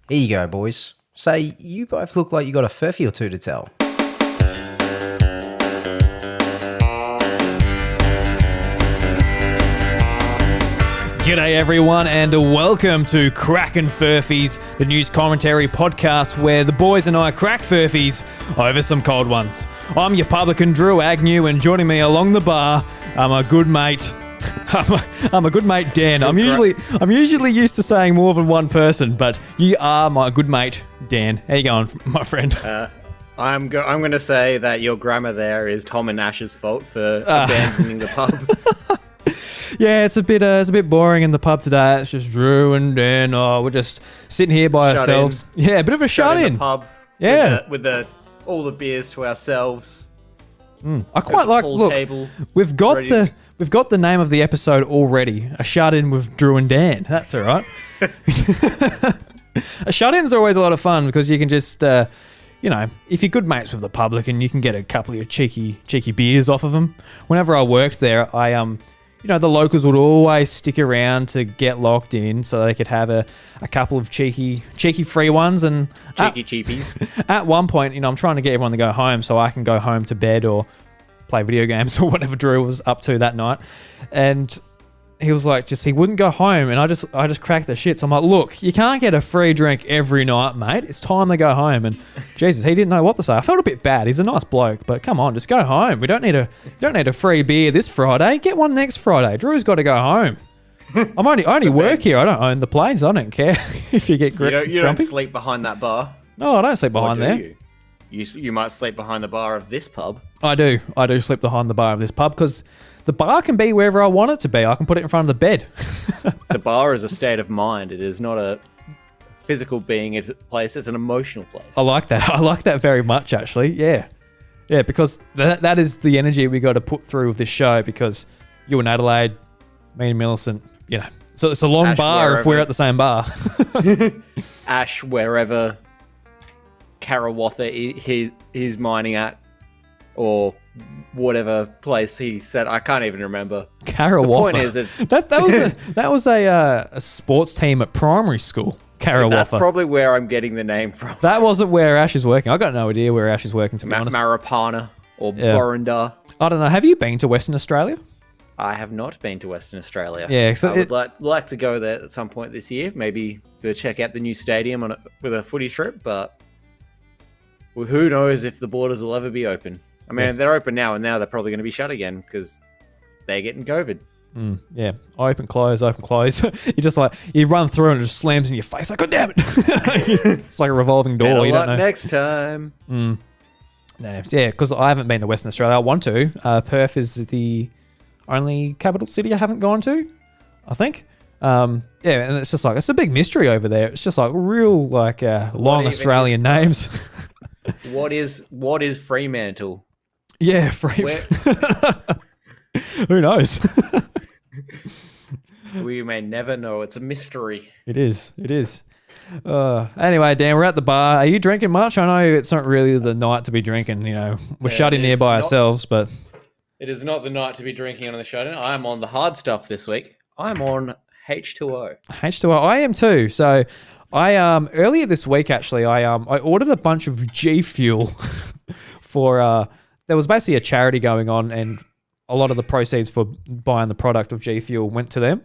Here you go, boys. Say, you both look like you got a furphy or two to tell. G'day everyone and welcome to Crackin Furphys, the news commentary podcast where the boys and I crack furphies over some cold ones. I'm your publican Drew Agnew, and joining me along the bar, I'm a good mate. I'm a good mate, Dan. I'm usually used to saying more than one person, but you are my good mate, Dan. How you going, my friend? I'm going to say that your grammar there is Tom and Ash's fault for abandoning the pub. Yeah, it's a bit boring in the pub today. It's just Drew and Dan. Oh, we're just sitting here by ourselves. Yeah, a bit of a shut in. The pub. Yeah, with all the beers to ourselves. I quite like. Look, table we've got the name of the episode already. A shut in with Drew and Dan. That's all right. A shut in's always a lot of fun because you can just, if you're good mates with the publican, you can get a couple of cheeky beers off of them. Whenever I worked there, the locals would always stick around to get locked in so they could have a couple of cheeky free ones. And cheapies. At one point, I'm trying to get everyone to go home so I can go home to bed or play video games or whatever Drew was up to that night. And he was like, he wouldn't go home. And I just cracked the shit. So I'm like, look, you can't get a free drink every night, mate. It's time to go home. And Jesus, he didn't know what to say. I felt a bit bad. He's a nice bloke, but come on, just go home. We don't need a free beer this Friday. Get one next Friday. Drew's got to go home. I only work here. I don't own the place. I don't care if you get grumpy. You don't sleep behind that bar. No, I don't sleep behind there. You might sleep behind the bar of this pub. I do sleep behind the bar of this pub because the bar can be wherever I want it to be. I can put it in front of the bed. The bar is a state of mind. It is not a physical place. It's an emotional place. I like that. I like that very much, actually. Yeah. Yeah, because that is the energy we got to put through with this show, because you and Adelaide, me and Millicent, So it's a long Ash bar wherever. if we're at the same bar. Ash, wherever Karawatha he's mining at, or whatever place he said. I can't even remember. Karawatha. The point is, that was a sports team at primary school. Karawatha. That's probably where I'm getting the name from. That wasn't where Ash is working. I got no idea where Ash is working, to be honest. Marapana or Borindar. I don't know. Have you been to Western Australia? I have not been to Western Australia. Yeah, so I would like to go there at some point this year, maybe to check out the new stadium with a footy trip. But who knows if the borders will ever be open. I mean, They're open now, and now they're probably going to be shut again because they're getting COVID. Yeah, open, close. You run through and it just slams in your face. Like, God damn it! It's like a revolving door. Better you luck don't know. Next time. No, yeah, because I haven't been to Western Australia. I want to. Perth is the only capital city I haven't gone to, I think. And it's just like, it's a big mystery over there. It's just like real long Australian names. What is Fremantle? Yeah, who knows? We may never know. It's a mystery. It is. Anyway, Dan, we're at the bar. Are you drinking much? I know it's not really the night to be drinking. We're shut in here by ourselves, but it is not the night to be drinking on the shut-in. I'm on the hard stuff this week. I'm on H2O. H2O. I am too. So I earlier this week actually, I ordered a bunch of G Fuel for there was basically a charity going on, and a lot of the proceeds for buying the product of G Fuel went to them.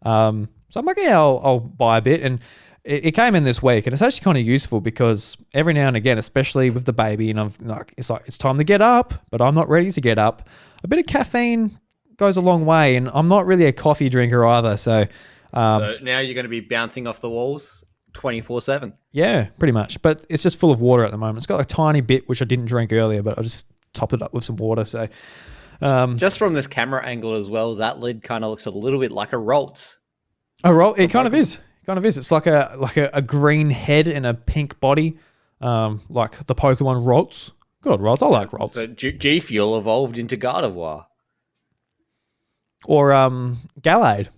So I'm like, yeah, I'll buy a bit, and it came in this week, and it's actually kind of useful because every now and again, especially with the baby, and it's time to get up, but I'm not ready to get up. A bit of caffeine goes a long way, and I'm not really a coffee drinker either. So now you're going to be bouncing off the walls 24/7. Yeah, pretty much. But it's just full of water at the moment. It's got a tiny bit which I didn't drink earlier, but I just topped it up with some water. So just from this camera angle as well, that lid kind of looks a little bit like a Roltz. A Roltz? It kind of is. It's like a green head and a pink body, like the Pokemon Roltz. Good Roltz. I like Roltz. So G Fuel evolved into Gardevoir. Or Gallade.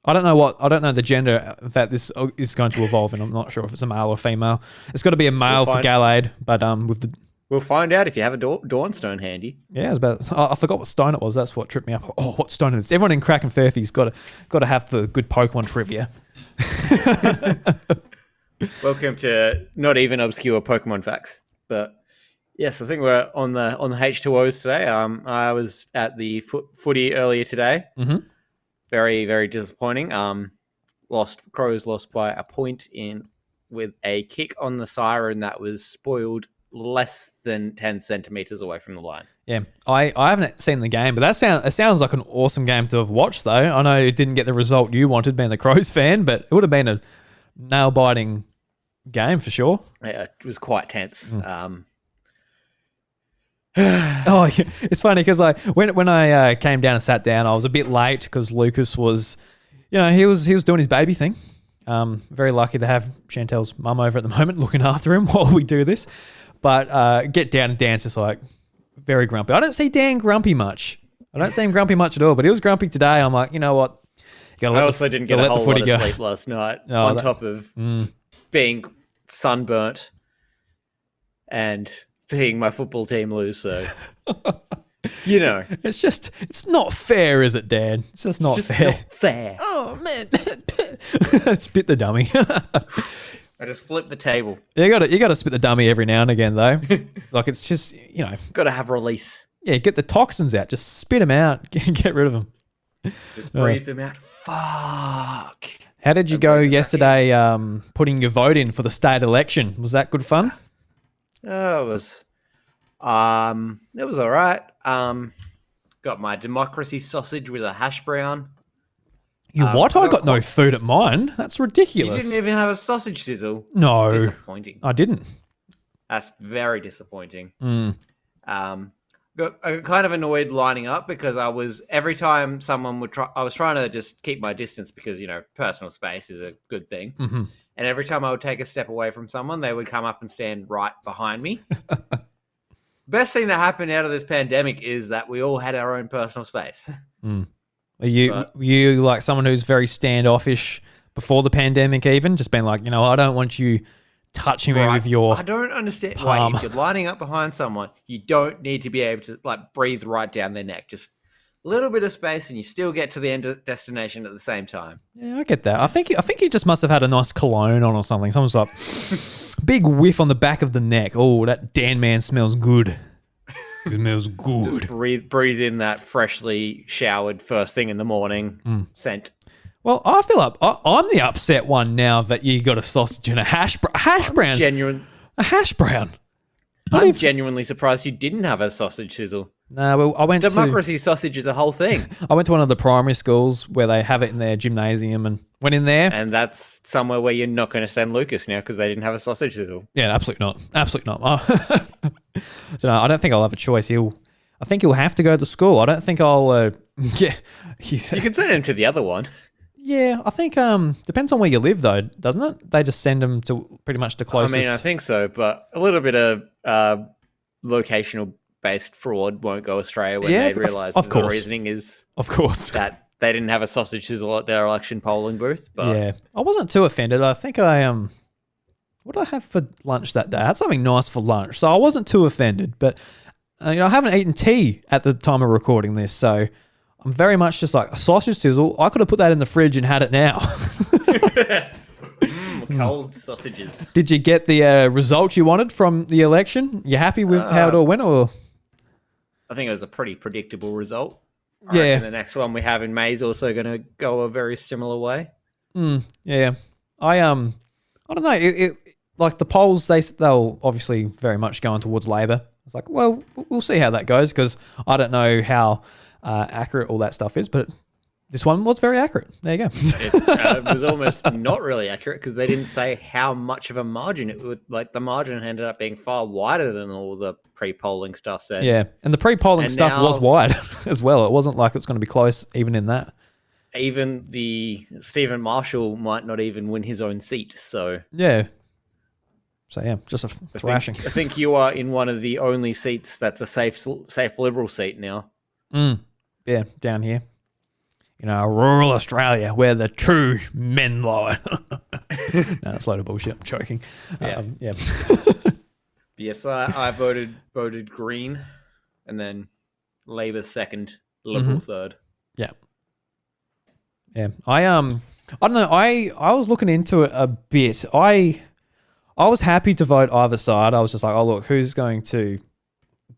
I don't know the gender that this is going to evolve in. I'm not sure if it's a male or female. It's got to be a male for Gallade, but we'll find out if you have a Dawnstone handy. Yeah, I forgot what stone it was. That's what tripped me up. Oh, what stone is it? Everyone in Crackin Furphys got to have the good Pokemon trivia. Welcome to not even obscure Pokemon facts, but yes, I think we're on the H2Os today. I was at the footy earlier today. Mm-hmm. Very, very disappointing. Crows lost by a point with a kick on the siren that was spoiled less than 10 centimeters away from the line. Yeah, I haven't seen the game, but it sounds like an awesome game to have watched, though. I know it didn't get the result you wanted, being the Crows fan, but it would have been a nail-biting game for sure. Yeah, it was quite tense. Oh, yeah. It's funny because when I came down and sat down, I was a bit late because Lucas was, he was doing his baby thing. Very lucky to have Chantel's mum over at the moment looking after him while we do this. But get down and dance is like very grumpy. I don't see Dan grumpy much. I don't see him grumpy much at all, but he was grumpy today. I'm like, you know what? I also didn't get a whole lot of sleep last night on top of being sunburnt and seeing my football team lose. So, it's not fair, is it, Dan? It's just not fair. Not fair. Oh, man. Spit the dummy. I just flipped the table. You got to spit the dummy every now and again, though. Like, it's just, got to have release. Yeah, get the toxins out. Just spit them out. Get rid of them. Just breathe them out. Fuck. How did you go yesterday putting your vote in for the state election? Was that good fun? It was all right. Got my democracy sausage with a hash brown. What? I got no food at mine. That's ridiculous. You didn't even have a sausage sizzle. No. Disappointing. I didn't. That's very disappointing. I got kind of annoyed lining up because every time someone would try, I was trying to just keep my distance because, personal space is a good thing. Mm-hmm. And every time I would take a step away from someone, they would come up and stand right behind me. Best thing that happened out of this pandemic is that we all had our own personal space. Are you like someone who's very standoffish before the pandemic even? Just being like, I don't want you touching me with your I don't understand palm. why if you're lining up behind someone, you don't need to be able to breathe right down their neck. Just a little bit of space and you still get to the end of destination at the same time. Yeah, I get that. I think he just must have had a nice cologne on or something. Someone's like, big whiff on the back of the neck. Oh, that Dan man smells good. It smells good. Just breathe in that freshly showered first thing in the morning scent. Well, I feel I'm the upset one now that you got a sausage and a hash brown. A hash brown. I'm genuinely surprised you didn't have a sausage sizzle. No, well, I went Democracy sausage is a whole thing. I went to one of the primary schools where they have it in their gymnasium and went in there. And that's somewhere where you're not going to send Lucas now because they didn't have a sausage sizzle. Yeah, absolutely not. Absolutely not. I don't think I'll have a choice. I think he'll have to go to school. I don't think I'll. You can send him to the other one. Yeah, I think depends on where you live though, doesn't it? They just send them to pretty much the closest. I mean, I think so, but a little bit of locational based fraud won't go astray when they realise that the reasoning is that they didn't have a sausage sizzle at their election polling booth. But yeah, I wasn't too offended. I think what did I have for lunch that day? I had something nice for lunch, so I wasn't too offended. But I haven't eaten tea at the time of recording this, so I'm very much just like a sausage sizzle. I could have put that in the fridge and had it now. Cold sausages. Did you get the result you wanted from the election? You happy with how it all went, or? I think it was a pretty predictable result. Yeah. The next one we have in May is also going to go a very similar way. Yeah. I don't know. It like the polls, they'll obviously very much going towards Labor. It's like, well, we'll see how that goes because I don't know how accurate all that stuff is, but this one was very accurate. There you go. It was almost not really accurate because they didn't say how much of a margin it would. Like the margin ended up being far wider than all the pre-polling stuff said. Yeah, and the pre-polling stuff was wide as well. It wasn't like it's going to be close even in that. Even the Stephen Marshall might not even win his own seat. So yeah. So yeah, just a thrashing. I think you are in one of the only seats that's a safe Liberal seat now. Yeah, down here. Rural Australia, where the true men lie. No, that's a load of bullshit. I'm choking. Yeah. Yes, I voted Green, and then Labor second, Liberal third. Yeah. I don't know. I was looking into it a bit. I I was happy to vote either side. I was just like, oh look, who's going to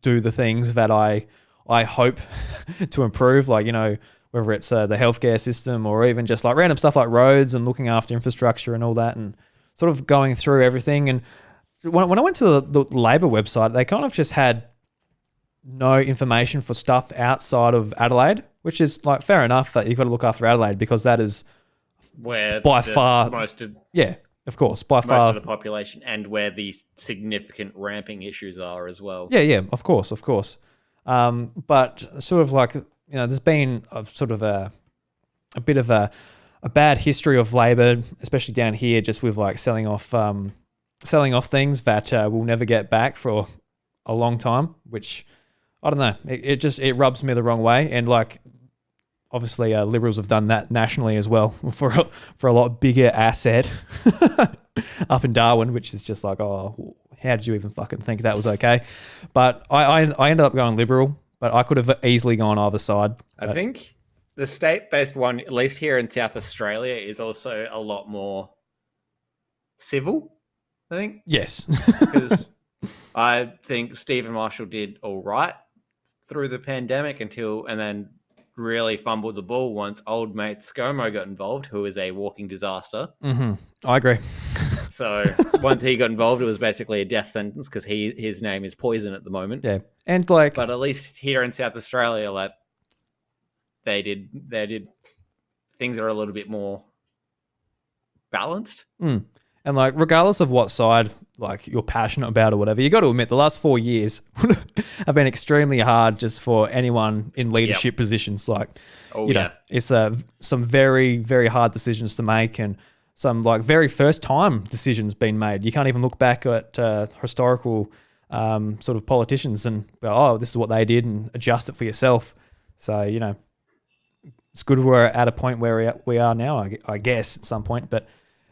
do the things that I hope to improve, like, you know, whether it's the healthcare system or even just like random stuff like roads and looking after infrastructure and all that, and sort of going through everything. And when I went to the Labor website, they kind of just had no information for stuff outside of Adelaide, which is like fair enough that you've got to look after Adelaide because that is where by far most of of course, by most far of the population, and where the significant ramping issues are as well. Yeah, of course. But sort of like, you know, there's been a sort of a bit of a bad history of Labor, especially down here, just with like selling off things that we'll never get back for a long time, which I don't know. It rubs me the wrong way. And like, obviously, Liberals have done that nationally as well for a lot bigger asset up in Darwin, which is just like, oh, how did you even fucking think that was okay? But I ended up going Liberal, but I could have easily gone either side. I think the state-based one, at least here in South Australia, is also a lot more civil, I think. Yes. Because I think Stephen Marshall did all right through the pandemic and then really fumbled the ball once old mate ScoMo got involved, who is a walking disaster. Mm-hmm. I agree. So once he got involved, it was basically a death sentence because his name is poison at the moment. Yeah, and like, but at least here in South Australia, like they did things that are a little bit more balanced. And like, regardless of what side like you're passionate about or whatever, you got to admit the last 4 years have been extremely hard just for anyone in leadership positions. Like, you know, it's some very, very hard decisions to make, and some like very first time decisions being made. You can't even look back at historical sort of politicians and go, oh, this is what they did, and adjust it for yourself. So, you know, it's good we're at a point where we are now, I guess, at some point. But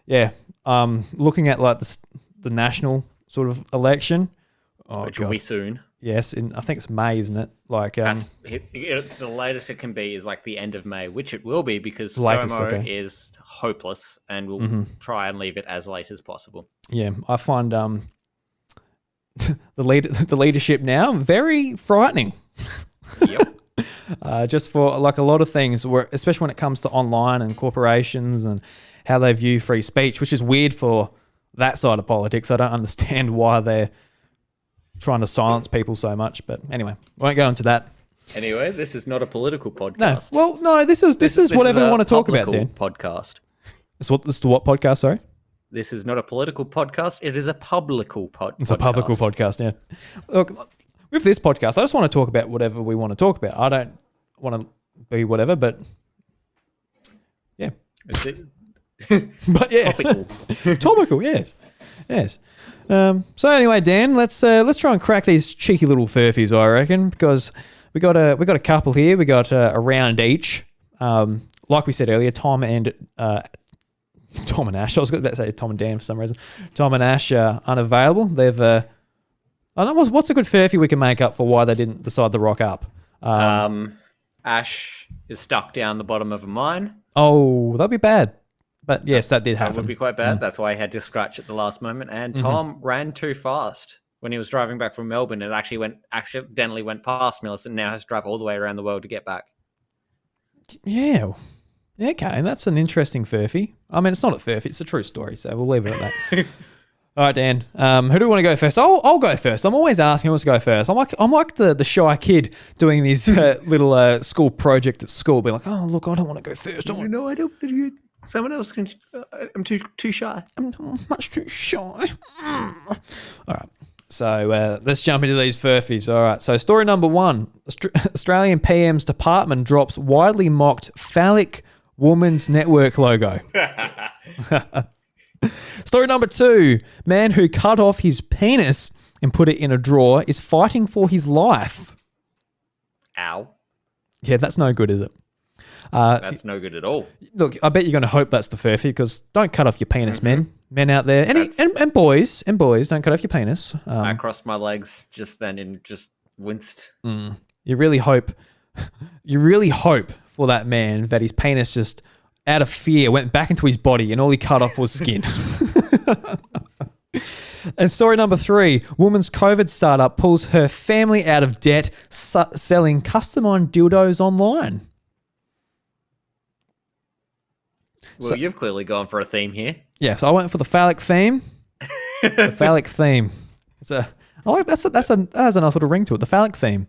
yeah, looking at like the national sort of election, which will be soon. Yes, I think it's May, isn't it? Like the latest it can be is like the end of May, which it will be because latest, ScoMo is hopeless, and we'll try and leave it as late as possible. Yeah, I find the leadership now very frightening. Yep. Just for like a lot of things, especially when it comes to online and corporations and how they view free speech, which is weird for that side of politics. I don't understand why they're trying to silence people so much. But anyway, won't go into that. Anyway, this is not a political podcast. No, well, no, this is whatever we want to talk about, Dan. Podcast. This is the what podcast? Sorry. This is not a political podcast. It is a publical podcast. It's a publical podcast. Yeah. Look, with this podcast, I just want to talk about whatever we want to talk about. I don't want to be whatever, but yeah. But yeah, topical. Yes. So anyway, Dan, let's try and crack these cheeky little furfies, I reckon, because we got a couple here. We got a round each. Like we said earlier, Tom and Ash. I was going to say Tom and Dan for some reason. Tom and Ash are unavailable. They've I don't know what's a good furphy we can make up for why they didn't decide to rock up. Ash is stuck down the bottom of a mine. Oh, that'd be bad. But yes, that did happen. That would be quite bad. That's why he had to scratch at the last moment. And Tom ran too fast when he was driving back from Melbourne. It accidentally went past Millicent, and now has to drive all the way around the world to get back. Yeah. Okay, and that's an interesting furphy. I mean, it's not a furphy, it's a true story, so we'll leave it at that. All right, Dan. Who do we want to go first? I'll go first. I'm always asking who wants to go first. I'm like the shy kid doing these little school project at school, being like, oh look, I don't want to go first. I don't want to do. Someone else can. I'm too shy. I'm much too shy. All right. So let's jump into these furfies. All right. So story number 1: Australian PM's department drops widely mocked phallic woman's network logo. Story number 2: Man who cut off his penis and put it in a drawer is fighting for his life. Ow. Yeah, that's no good, is it? That's no good at all. Look, I bet you're going to hope that's the furphy, because don't cut off your penis, men out there, and boys, don't cut off your penis. I crossed my legs just then and just winced. You really hope for that man that his penis just, out of fear, went back into his body and all he cut off was skin. And story number 3, woman's COVID startup pulls her family out of debt selling custom-on dildos online. Well, you've clearly gone for a theme here. Yeah, so I went for the phallic theme. The phallic theme. I like that's a nice little ring to it. The phallic theme.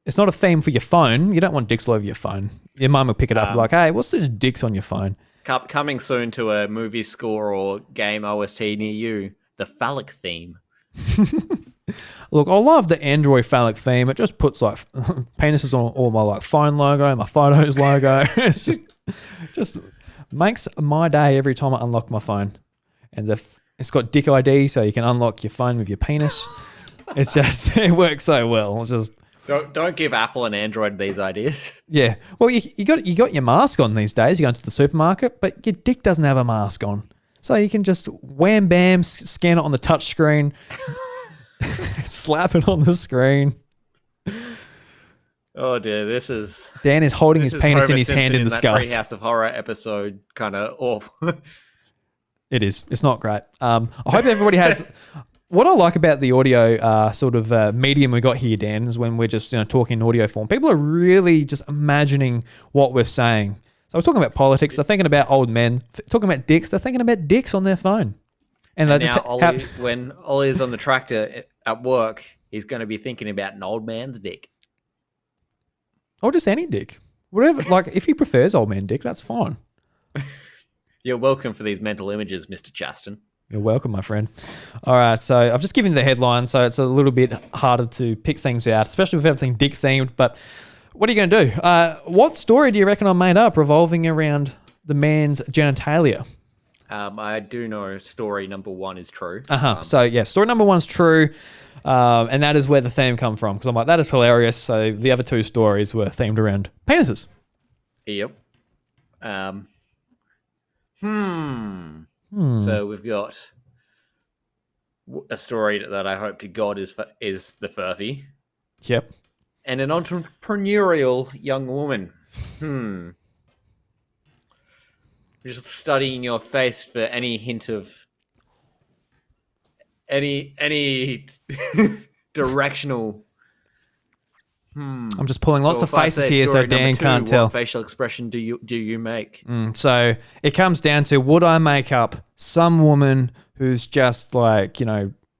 It's not a theme for your phone. You don't want dicks all over your phone. Your mum will pick it up and be like, hey, what's this dicks on your phone? Coming soon to a movie score or game OST near you, the phallic theme. Look, I love the Android phallic theme. It just puts like penises on all my like phone logo, my photos logo. It's just makes my day every time I unlock my phone. And it's got dick ID, so you can unlock your phone with your penis. It's just, it works so well. It's just... Don't give Apple and Android these ideas. Yeah. Well, you got your mask on these days. You go into the supermarket, but your dick doesn't have a mask on. So you can just wham bam, scan it on the touch screen, slap it on the screen. Oh dear, Dan is holding his penis in his hand in disgust. That Treehouse of Horror episode kind of off. It is. It's not great. I hope everybody has... What I like about the audio sort of medium we got here, Dan, is when we're just talking in audio form. People are really just imagining what we're saying. So we're talking about politics. They're thinking about old men. Talking about dicks. They're thinking about dicks on their phone. And now when Ollie's on the tractor at work, he's going to be thinking about an old man's dick. Or just any dick. Whatever. Like, if he prefers old man dick, that's fine. You're welcome for these mental images, Mr. Chaston. You're welcome, my friend. All right, so I've just given you the headline, so it's a little bit harder to pick things out, especially with everything dick-themed, but what are you going to do? What story do you reckon I made up revolving around the man's genitalia? I do know story number 1 is true. So, yeah, story number 1 is true, and that is where the theme come from, because I'm like, that is hilarious, so the other 2 stories were themed around penises. Yep. So we've got a story that I hope to God is the Furphy. Yep. And an entrepreneurial young woman. Just studying your face for any hint of any directional. I'm just pulling lots of faces here so Dan can't tell. What facial expression do you make? So it comes down to, would I make up some woman who's just like,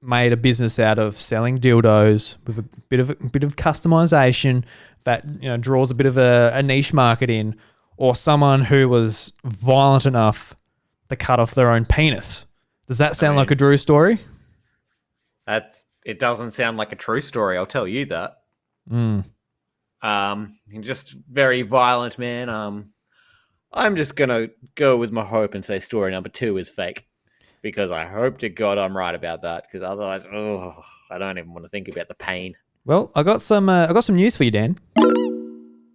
made a business out of selling dildos with a bit of customization that, draws a bit of a niche market in, or someone who was violent enough to cut off their own penis? Does that sound like a true story? It doesn't sound like a true story, I'll tell you that. Just very violent man. I'm just gonna go with my hope and say story number 2 is fake, because I hope to God I'm right about that, because otherwise, I don't even want to think about the pain. Well, I got some news for you, Dan.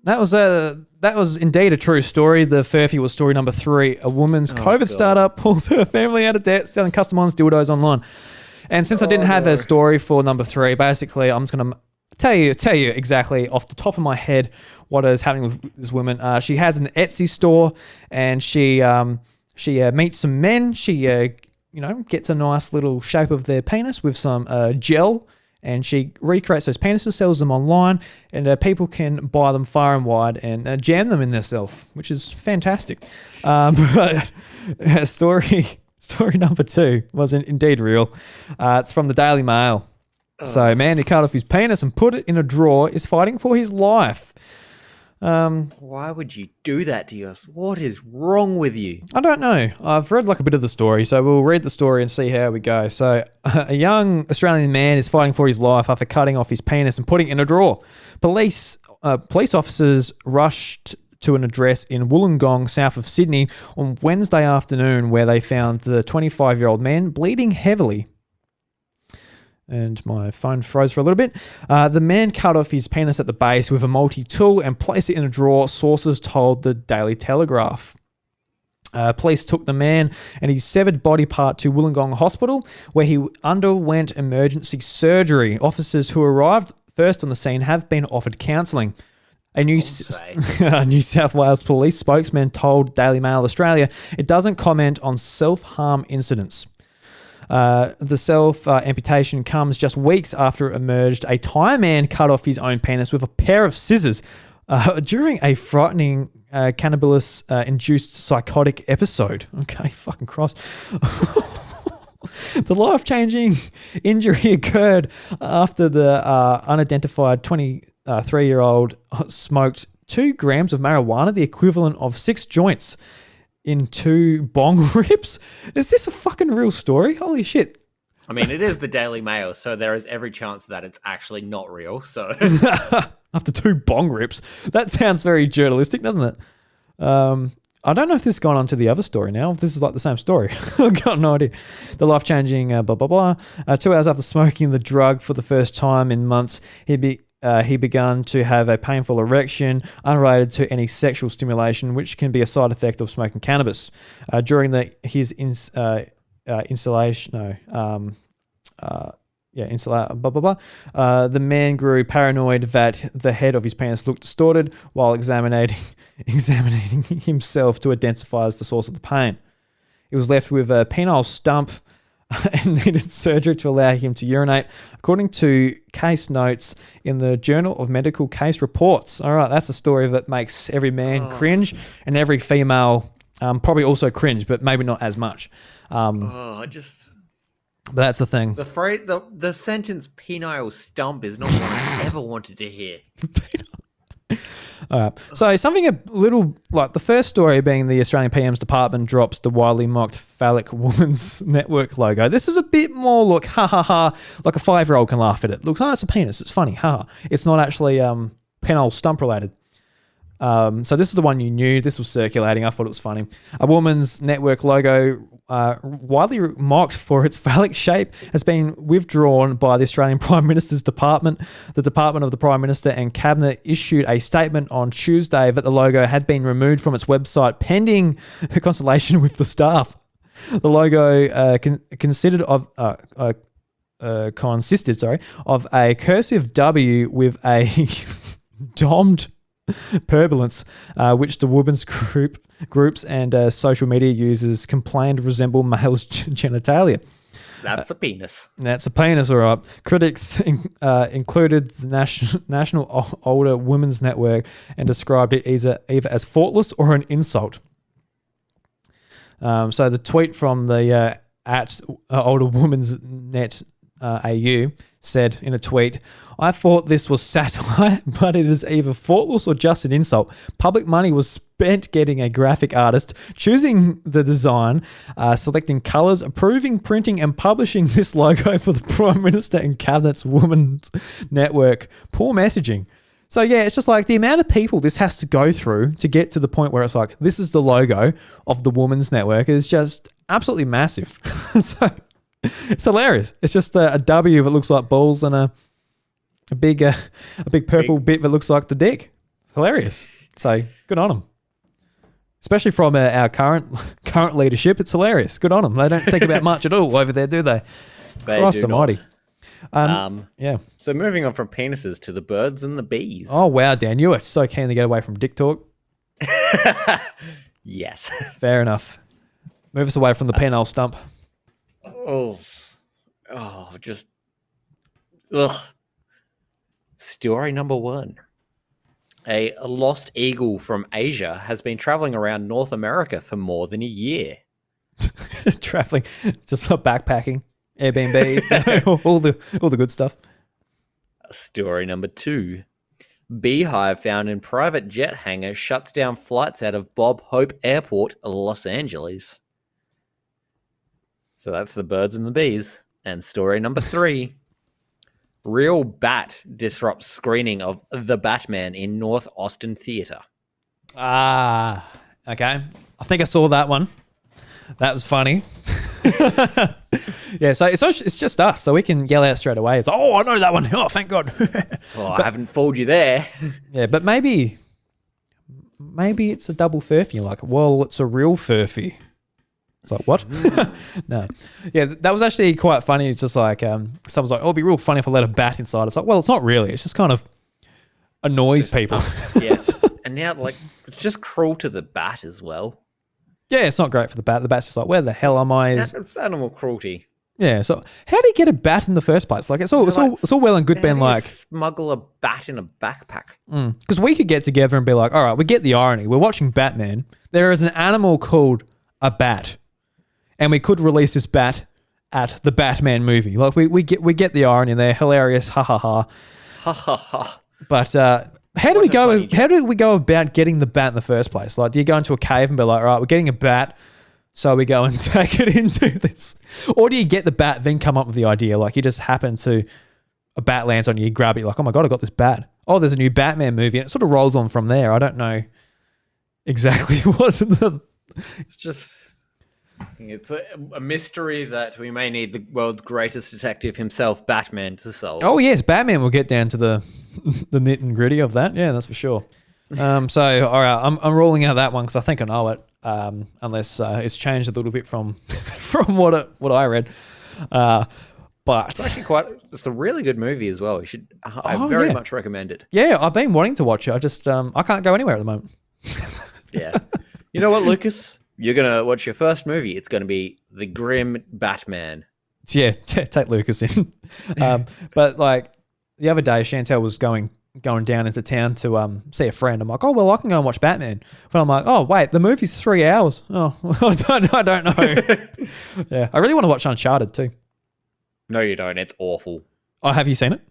That was indeed a true story. The Furphy was story number 3. A woman's COVID startup pulls her family out of debt selling customized dildos online. And since I didn't have a story for number 3, basically I'm just gonna tell you exactly off the top of my head what is happening with this woman. She has an Etsy store, and she meets some men. She gets a nice little shape of their penis with some gel, and she recreates those penises, sells them online, and people can buy them far and wide and jam them in themselves, which is fantastic. But story number 2 was indeed real. It's from the Daily Mail. So a man who cut off his penis and put it in a drawer is fighting for his life. Why would you do that to us? What is wrong with you? I don't know. I've read like a bit of the story, so we'll read the story and see how we go. So a young Australian man is fighting for his life after cutting off his penis and putting it in a drawer. Police officers rushed to an address in Wollongong, south of Sydney, on Wednesday afternoon, where they found the 25-year-old man bleeding heavily. And my phone froze for a little bit. The man cut off his penis at the base with a multi-tool and placed it in a drawer, sources told the Daily Telegraph. Police took the man and his severed body part to Wollongong Hospital, where he underwent emergency surgery. Officers who arrived first on the scene have been offered counselling. A New South Wales police spokesman told Daily Mail Australia it doesn't comment on self-harm incidents. The self-amputation comes just weeks after it emerged. A Thai man cut off his own penis with a pair of scissors during a frightening cannabis-induced psychotic episode. Okay, fucking cross. The life-changing injury occurred after the unidentified 23-year-old smoked 2 grams of marijuana, the equivalent of 6 joints, in 2 bong rips. Is this a fucking real story? Holy shit. I mean, it is the Daily Mail, so there is every chance that it's actually not real. So After 2 bong rips. That sounds very journalistic, doesn't it? I don't know if this has gone on to the other story now. If this is like the same story. I've got no idea. The life-changing blah, blah, blah. 2 hours after smoking the drug for the first time in months, he began to have a painful erection unrelated to any sexual stimulation, which can be a side effect of smoking cannabis. During his installation, blah, blah, blah. The man grew paranoid that the head of his penis looked distorted while examining himself to identify as the source of the pain. He was left with a penile stump and needed surgery to allow him to urinate, according to case notes in the Journal of Medical Case Reports. All right, that's a story that makes every man cringe and every female probably also cringe, but maybe not as much. But that's the thing. The phrase, the sentence "penile stump" is not what I ever wanted to hear. All right. So something a little like the first story being the Australian PM's department drops the widely mocked phallic woman's network logo. This is a bit more look, ha ha ha, like a 5-year-old can laugh at it. Looks, oh, it's a penis. It's funny, ha. It's not actually penile stump related. So this is the one you knew. This was circulating. I thought it was funny. A woman's network logo, widely mocked for its phallic shape, has been withdrawn by the Australian Prime Minister's department. The Department of the Prime Minister and Cabinet issued a statement on Tuesday that the logo had been removed from its website pending consultation with the staff. The logo consisted of a cursive W with a domed turbulence, which the women's groups and social media users complained resemble males' genitalia. That's a penis. That's a penis, all right. Critics included the National Older Women's Network and described it either as thoughtless or an insult. So the tweet from the at Older Women's Net AU said in a tweet, "I thought this was satire, but it is either thoughtless or just an insult. Public money was spent getting a graphic artist, choosing the design, selecting colours, approving, printing and publishing this logo for the Prime Minister and Cabinet's Women's Network. Poor messaging." So yeah, it's just like the amount of people this has to go through to get to the point where it's like, this is the logo of the Women's Network is just absolutely massive. So it's hilarious. It's just a W that looks like balls and a big purple bit that looks like the dick. Hilarious. So good on them. Especially from our current leadership, it's hilarious. Good on them. They don't think about much at all over there, do they? Christ almighty. Yeah. So moving on from penises to the birds and the bees. Oh wow, Dan, you are so keen to get away from dick talk. Yes. Fair enough. Move us away from the penile stump. Just story number 1. A lost eagle from Asia has been traveling around North America for more than a year. Traveling, just like backpacking, Airbnb, all the good stuff. Story number 2. Beehive found in private jet hangar shuts down flights out of Bob Hope Airport, Los Angeles. So that's the birds and the bees. And story number 3. Real bat disrupts screening of The Batman in North Austin Theatre. Okay. I think I saw that one. That was funny. Yeah, so it's just us, so we can yell out straight away. It's like, oh, I know that one. Oh, thank God. I haven't fooled you there. Yeah, but maybe it's a double furphy. Like, well, it's a real furphy. It's like, what? No. Yeah, that was actually quite funny. It's just like, someone's like, oh, it'd be real funny if I let a bat inside. It's like, well, it's not really. It's just kind of annoys people. And now, like, it's just cruel to the bat as well. Yeah, it's not great for the bat. The bat's just like, where the hell am I? It's animal cruelty. Yeah. So how do you get a bat in the first place? Like it's all well and good being like smuggle a bat in a backpack. because we could get together and be like, all right, we get the irony. We're watching Batman. There is an animal called a bat, and we could release this bat at the Batman movie. Like we get the irony. They're hilarious. Ha ha ha. Ha ha ha. But how do we go? How do we go about getting the bat in the first place? Like, do you go into a cave and be like, all right, we're getting a bat, so we go and take it into this, or do you get the bat then come up with the idea? Like, you just happen to a bat lands on you, you grab it, you're like, oh my god, I got this bat. Oh, there's a new Batman movie, and it sort of rolls on from there. I don't know exactly what the. It's a mystery that we may need the world's greatest detective himself, Batman, to solve. Oh yes, Batman will get down to the nit and gritty of that. Yeah, that's for sure. So all right, I'm ruling out that one because I think I know it. Unless it's changed a little bit from what I read. But it's actually it's a really good movie as well. I very much recommend it. Yeah, I've been wanting to watch it. I just I can't go anywhere at the moment. Yeah. You know what, Lucas? You're going to watch your first movie. It's going to be The Grim Batman. Yeah, take Lucas in. But like the other day, Chantel was going down into town to see a friend. I'm like, oh, well, I can go and watch Batman. But I'm like, oh, wait, the movie's 3 hours. Oh, I don't know. Yeah, I really want to watch Uncharted too. No, you don't. It's awful. Oh, have you seen it?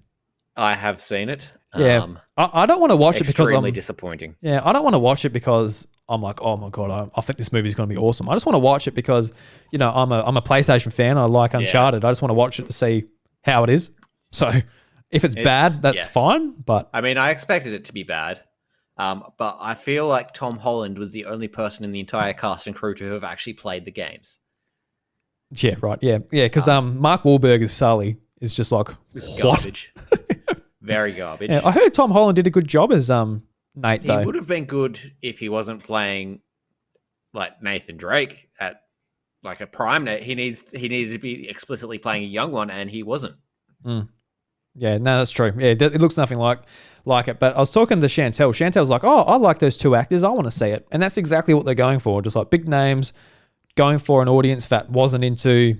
I have seen it. Yeah, I don't want to watch it because extremely disappointing. Yeah, I don't want to watch it because I'm like, oh my god, I think this movie's going to be awesome. I just want to watch it because, you know, I'm a PlayStation fan. I like Uncharted. I just want to watch it to see how it is. So if it's bad, that's fine. But I mean, I expected it to be bad. But I feel like Tom Holland was the only person in the entire cast and crew to have actually played the games. Yeah, right. Yeah. Because Mark Wahlberg as Sully is just like, what? Garbage. Very garbage. Yeah, I heard Tom Holland did a good job as Nate, though. He would have been good if he wasn't playing like Nathan Drake at like a prime Nate. He needed to be explicitly playing a young one, and he wasn't. Yeah, no, that's true. Yeah, it looks nothing like it. But I was talking to Chantel. Chantel's like, oh, I like those two actors. I want to see it. And that's exactly what they're going for. Just like big names, going for an audience that wasn't into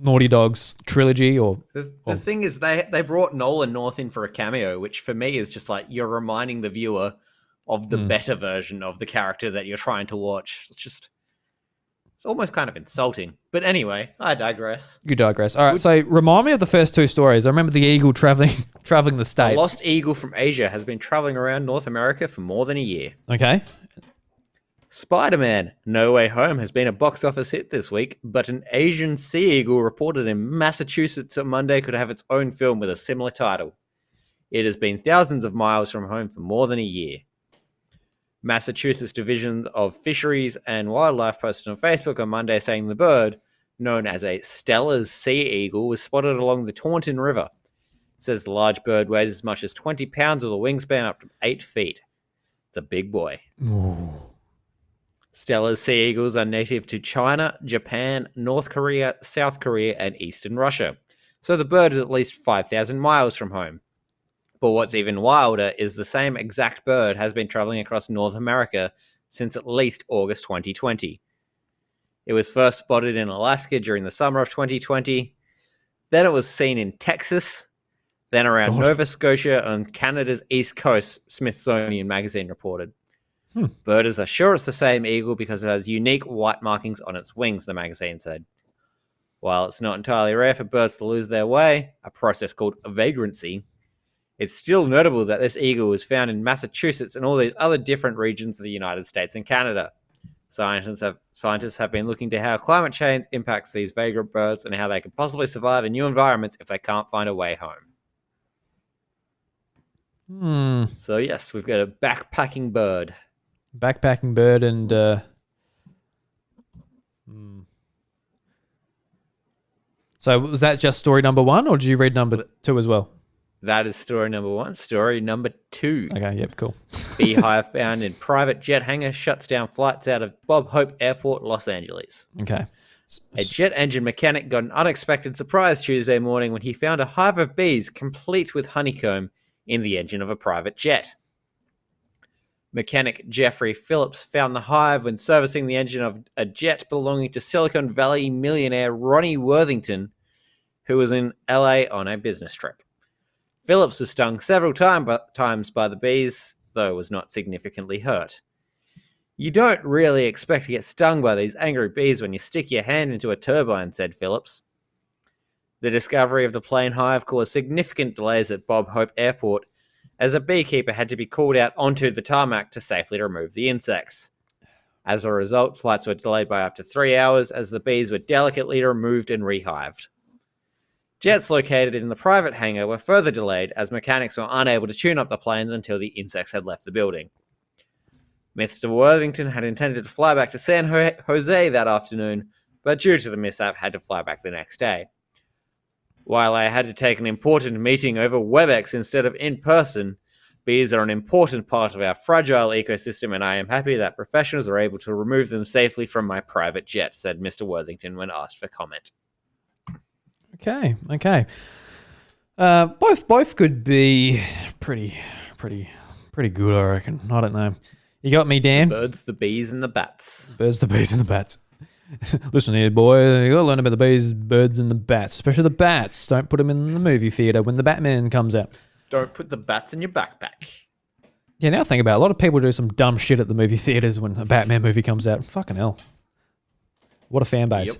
Naughty Dog's trilogy or the thing is they brought Nolan North in for a cameo, which for me is just like you're reminding the viewer of the better version of the character that you're trying to watch. It's almost kind of insulting. But anyway, I digress. You digress. All right, so remind me of the first two stories. I remember the eagle traveling the states. A lost eagle from Asia has been traveling around North America for more than a year. Okay. Spider-Man No Way Home has been a box office hit this week, but an Asian sea eagle reported in Massachusetts on Monday could have its own film with a similar title. It has been thousands of miles from home for more than a year. Massachusetts Division of Fisheries and Wildlife posted on Facebook on Monday saying the bird, known as a Steller's sea eagle, was spotted along the Taunton River. It says the large bird weighs as much as 20 pounds with a wingspan up to 8 feet. It's a big boy. Ooh. Steller's sea eagles are native to China, Japan, North Korea, South Korea, and Eastern Russia. So the bird is at least 5,000 miles from home. But what's even wilder is the same exact bird has been traveling across North America since at least August 2020. It was first spotted in Alaska during the summer of 2020. Then it was seen in Texas. Then around Nova Scotia on Canada's east coast, Smithsonian Magazine reported. Birders are sure it's the same eagle because it has unique white markings on its wings, the magazine said. While it's not entirely rare for birds to lose their way, a process called vagrancy, it's still notable that this eagle was found in Massachusetts and all these other different regions of the United States and Canada. Scientists have been looking to how climate change impacts these vagrant birds and how they could possibly survive in new environments if they can't find a way home. So yes, we've got a backpacking bird. Backpacking bird and So was that just story number one, or did you read number two as well? That is story number one. Story number two. Okay, yep, cool. Beehive found in private jet hangar shuts down flights out of Bob Hope Airport, Los Angeles. Okay. A jet engine mechanic got an unexpected surprise Tuesday morning when he found a hive of bees complete with honeycomb in the engine of a private jet. Mechanic Jeffrey Phillips found the hive when servicing the engine of a jet belonging to Silicon Valley millionaire Ronnie Worthington, who was in LA on a business trip. Phillips was stung several times by the bees, though was not significantly hurt. You don't really expect to get stung by these angry bees when you stick your hand into a turbine, said Phillips. The discovery of the plane hive caused significant delays at Bob Hope Airport, as a beekeeper had to be called out onto the tarmac to safely remove the insects. As a result, flights were delayed by up to 3 hours as the bees were delicately removed and rehived. Jets located in the private hangar were further delayed as mechanics were unable to tune up the planes until the insects had left the building. Mr. Worthington had intended to fly back to San Jose that afternoon, but due to the mishap had to fly back the next day. While I had to take an important meeting over WebEx instead of in person, bees are an important part of our fragile ecosystem, and I am happy that professionals are able to remove them safely from my private jet, said Mr. Worthington when asked for comment. Okay. Both could be pretty good, I reckon. I don't know. You got me, Dan? The birds, the bees, and the bats. Birds, the bees, and the bats. Listen here, boy. You got to learn about the bees, birds, and the bats. Especially the bats. Don't put them in the movie theater when the Batman comes out. Don't put the bats in your backpack. Yeah, now think about it. A lot of people do some dumb shit at the movie theaters when a Batman movie comes out. Fucking hell. What a fan base. Yep.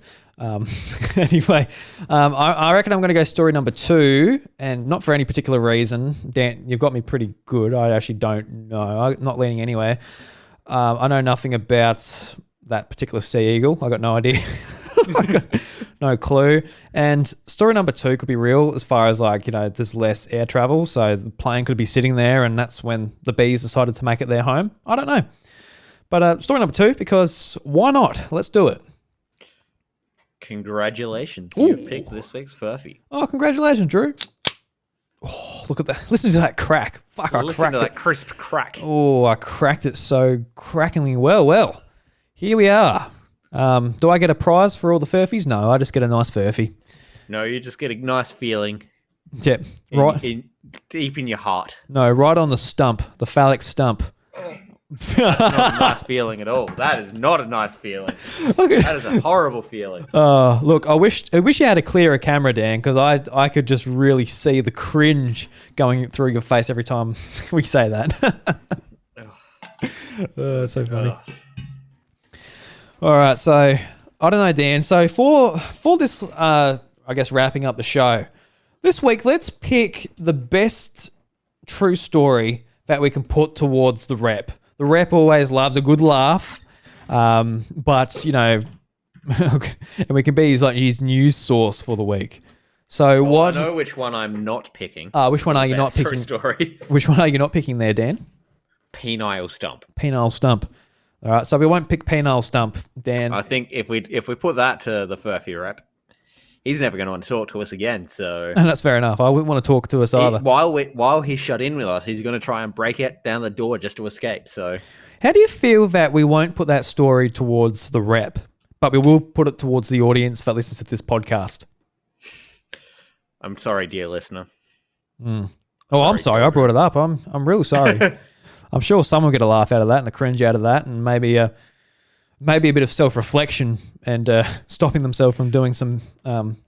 Anyway, I reckon I'm going to go story number 2, and not for any particular reason. Dan, you've got me pretty good. I actually don't know. I'm not leaning anywhere. I know nothing about that particular sea eagle. I got no idea. I got no clue. And story number 2 could be real as far as there's less air travel. So the plane could be sitting there and that's when the bees decided to make it their home. I don't know. But story number 2, because why not? Let's do it. Congratulations. You've picked this week's Furphy. Oh, congratulations, Drew. Oh, look at that. Listen to that crack. Fuck, I Listen cracked to it. that crisp crack. Oh, I cracked it so crackingly well. Well, here we are. Do I get a prize for all the Furphys? No, I just get a nice Furphy. No, you just get a nice feeling. Yep. Right. Deep in your heart. No, right on the stump, the phallic stump. That's not a nice feeling at all. That is not a nice feeling. Okay. That is a horrible feeling. Look, I wish you had a clearer camera, Dan, because I could just really see the cringe going through your face every time we say that. That's so funny. All right, so I don't know, Dan. So for this, I guess wrapping up the show this week, let's pick the best true story that we can put towards the rep. The rep always loves a good laugh, but and we can be his news source for the week. So what? I know which one I'm not picking. Which one are you not picking? True story. Which one are you not picking there, Dan? Penile Stump. Penile Stump. All right, so we won't pick Penile Stump, Dan. I think if we put that to the Furphy rep, he's never going to want to talk to us again. So and that's fair enough. I wouldn't want to talk to us either. While he's shut in with us, he's going to try and break it down the door just to escape. So, how do you feel that we won't put that story towards the rep, but we will put it towards the audience that listens to this podcast? I'm sorry, dear listener. Oh, I'm sorry. I brought it up. I'm real sorry. I'm sure someone will get a laugh out of that and a cringe out of that, and maybe a bit of self-reflection and stopping themselves from doing some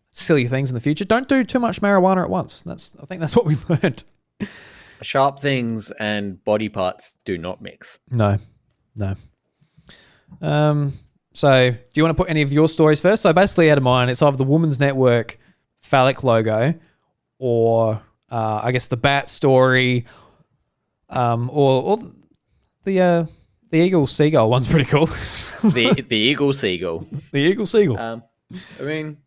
silly things in the future. Don't do too much marijuana at once. I think that's what we learned. Sharp things and body parts do not mix. No. So do you want to put any of your stories first? So basically out of mine, it's either the Women's Network phallic logo or I guess the bat story or the eagle seagull one's pretty cool. the eagle seagull. The eagle seagull. I mean,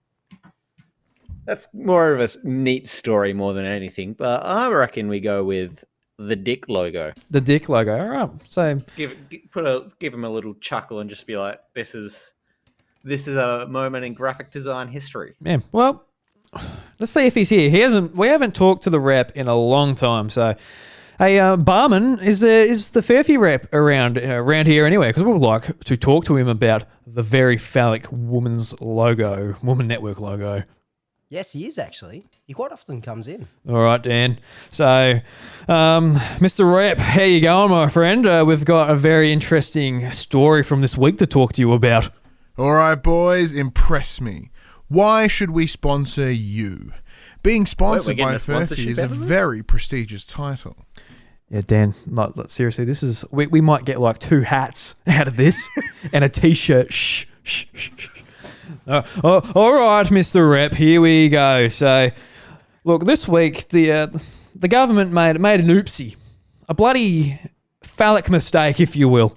that's more of a neat story more than anything, but I reckon we go with the dick logo. The dick logo. All right. So give him a little chuckle and just be like, this is a moment in graphic design history. Yeah. Well, let's see if he's here. We haven't talked to the rep in a long time, so. Hey, Barman, is the Furphy rep around here anyway? Because we would like to talk to him about the very phallic Women's Network logo. Yes, he is actually. He quite often comes in. All right, Dan. So, Mr. Rep, how you going, my friend? We've got a very interesting story from this week to talk to you about. All right, boys, impress me. Why should we sponsor you? Being sponsored getting by a sponsorship Furphy is out a of this? very prestigious title. Yeah, Dan, like, seriously, this is... We might get like 2 hats out of this and a T-shirt. Shh, shh, shh, shh. All right, Mr. Rep, here we go. So, look, this week, the government made an oopsie. A bloody phallic mistake, if you will.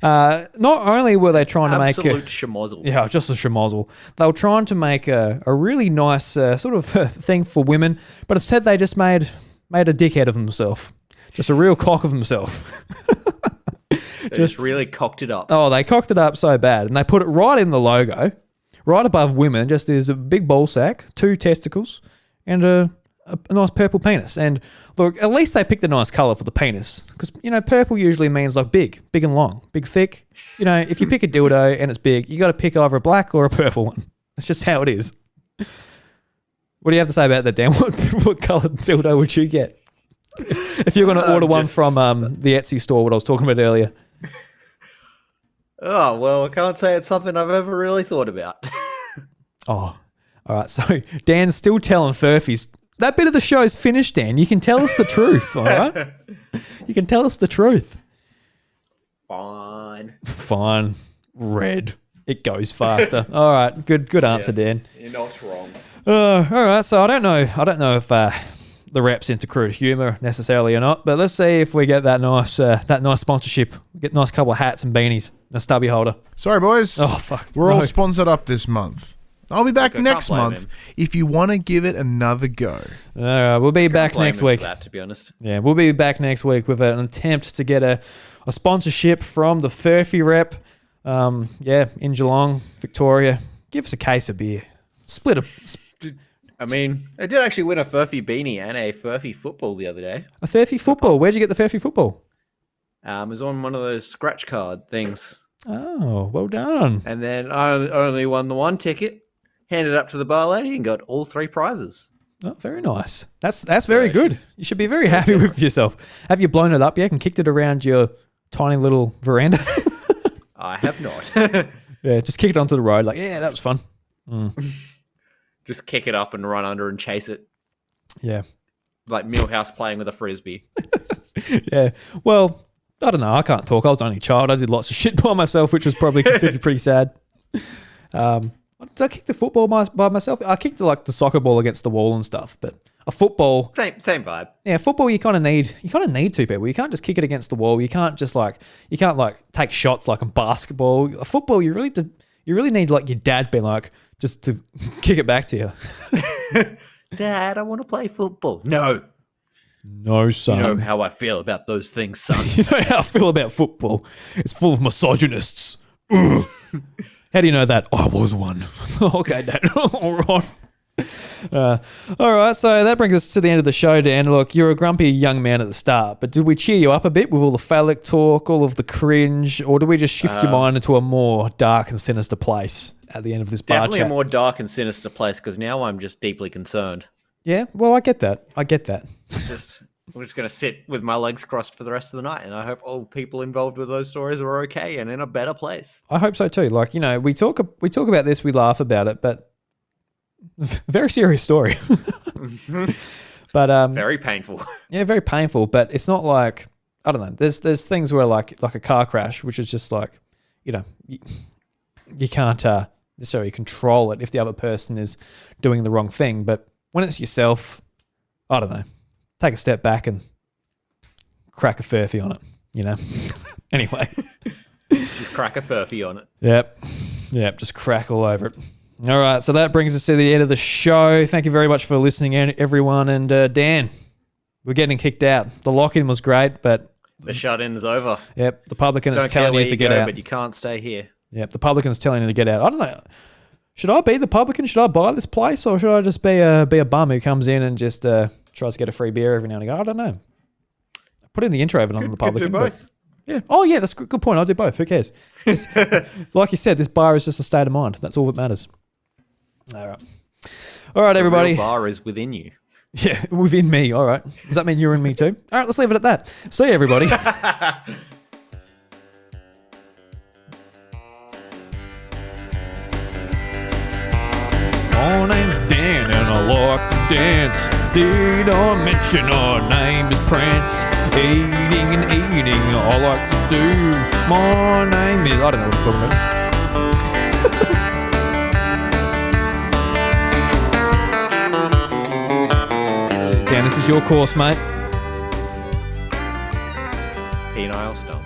Not only were they trying to make Absolute schmozzle. Yeah, just a schmozzle. They were trying to make a really nice sort of thing for women, but instead they just made a dickhead of himself. Just a real cock of himself. They just really cocked it up. Oh, they cocked it up so bad, and they put it right in the logo, right above women. Just there's a big ball sack, 2 testicles, and a nice purple penis. And look, at least they picked a nice colour for the penis, because purple usually means like big and long, big, thick. If you pick a dildo and it's big, you got to pick either a black or a purple one. That's just how it is. What do you have to say about that, Dan? What coloured dildo would you get if you're going to order one from the Etsy store? What I was talking about earlier. Oh, well, I can't say it's something I've ever really thought about. Oh, all right. So Dan's still telling Furphys. That bit of the show's finished, Dan. You can tell us the truth, all right? You can tell us the truth. Fine. Fine. Red. It goes faster. All right. Good answer, Dan. You're not wrong. All right. So I don't know if the rep's into crude humour necessarily or not, but let's see if we get that nice sponsorship. We get a nice couple of hats and beanies and a stubby holder. Sorry, boys. Oh, fuck. We're No. all sponsored up this month. I'll be back Look, I next can't blame month him. if you want to give it another go. All right. We'll be back Blame next him for week. that, to be honest. Yeah, we'll be back next week with an attempt to get a sponsorship from the Furphy rep. In Geelong, Victoria. Give us a case of beer. Split a I mean, I did actually win a Furphy beanie and a Furphy football the other day. Furphy football. Where'd you get the Furphy football? It was on one of those scratch card things. Oh, well done. And then I only won the 1 ticket, handed it up to the bar lady, and got all 3 prizes. Oh, very nice. That's very good. You should be very happy with yourself. Have you blown it up yet and kicked it around your tiny little veranda? I have not. Yeah, just kick it onto the road. Like, yeah, that was fun. Just kick it up and run under and chase it. Yeah. Like Millhouse playing with a frisbee. Yeah. Well, I don't know. I can't talk. I was only a child. I did lots of shit by myself, which was probably considered pretty sad. Did I kick the football by myself? I kicked the soccer ball against the wall and stuff, but a football... Same vibe. Yeah, football you kind of need 2 people. You can't just kick it against the wall. You can't just take shots like in basketball. A football you really need like your dad being like just to kick it back to you. Dad, I want to play football. No. No, son. You know how I feel about those things, son. You know how I feel about football. It's full of misogynists. Ugh. How do you know that? I was one. Okay, Dad. All right. All right, so that brings us to the end of the show, Dan. Look, you're a grumpy young man at the start, but did we cheer you up a bit with all the phallic talk, all of the cringe, or do we just shift your mind into a more dark and sinister place at the end of this bar Definitely chat? a more dark and sinister place, because now I'm just deeply concerned. Yeah, well, I get that. I'm just going to sit with my legs crossed for the rest of the night, and I hope all people involved with those stories are okay and in a better place. I hope so too. Like, we talk about this, we laugh about it, but very serious story. But Very painful. yeah, very painful. But it's not like, I don't know. There's things where like a car crash, which is just like, you can't necessarily control it if the other person is doing the wrong thing. But when it's yourself, I don't know. Take a step back and crack a furphy on it. Anyway. Just crack a furphy on it. Yep. Just crack all over it. All right, so that brings us to the end of the show. Thank you very much for listening, everyone. And Dan, we're getting kicked out. The lock-in was great, but... The shut-in is over. Yep, the publican is Don't telling care where you to you get go, out. but you can't stay here. Yep, the publican's telling you to get out. I don't know. Should I be the publican? Should I buy this place? Or should I just be a bum who comes in and just tries to get a free beer every now and again? I don't know. Put in the intro of it on the publican. Could do both. Yeah. Oh, yeah, that's a good point. I'll do both. Who cares? Like you said, this bar is just a state of mind. That's all that matters. All right, everybody. The real bar is within you. Yeah, within me. All right. Does that mean you're in me too? All right, let's leave it at that. See you, everybody. My name's Dan and I like to dance. Did I mention our name is Prance? Eating and eating I like to do. My name is... I don't know what I'm talking about. Dan, this is your course, mate. Penile Stump.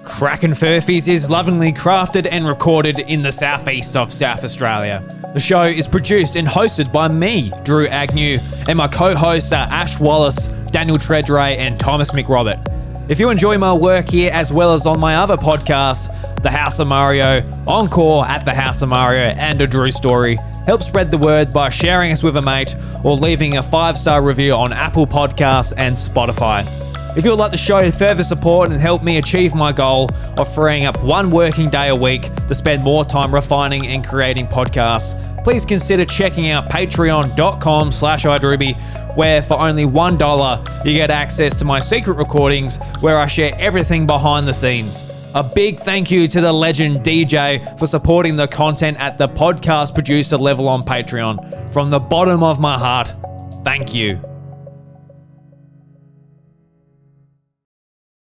Crackin Furphys is lovingly crafted and recorded in the southeast of South Australia. The show is produced and hosted by me, Drew Agnew, and my co-hosts are Ash Wallace, Daniel Tredray, and Thomas McRobert. If you enjoy my work here as well as on my other podcasts, The House of Mario, Encore at The House of Mario, and A Drew Story, help spread the word by sharing us with a mate or leaving a 5-star review on Apple Podcasts and Spotify. If you would like to show further support and help me achieve my goal of freeing up one working day a week to spend more time refining and creating podcasts, please consider checking out patreon.com/idruby, where for only $1 you get access to my secret recordings where I share everything behind the scenes. A big thank you to the legend Deejaayy for supporting the content at the podcast producer level on Patreon. From the bottom of my heart, thank you.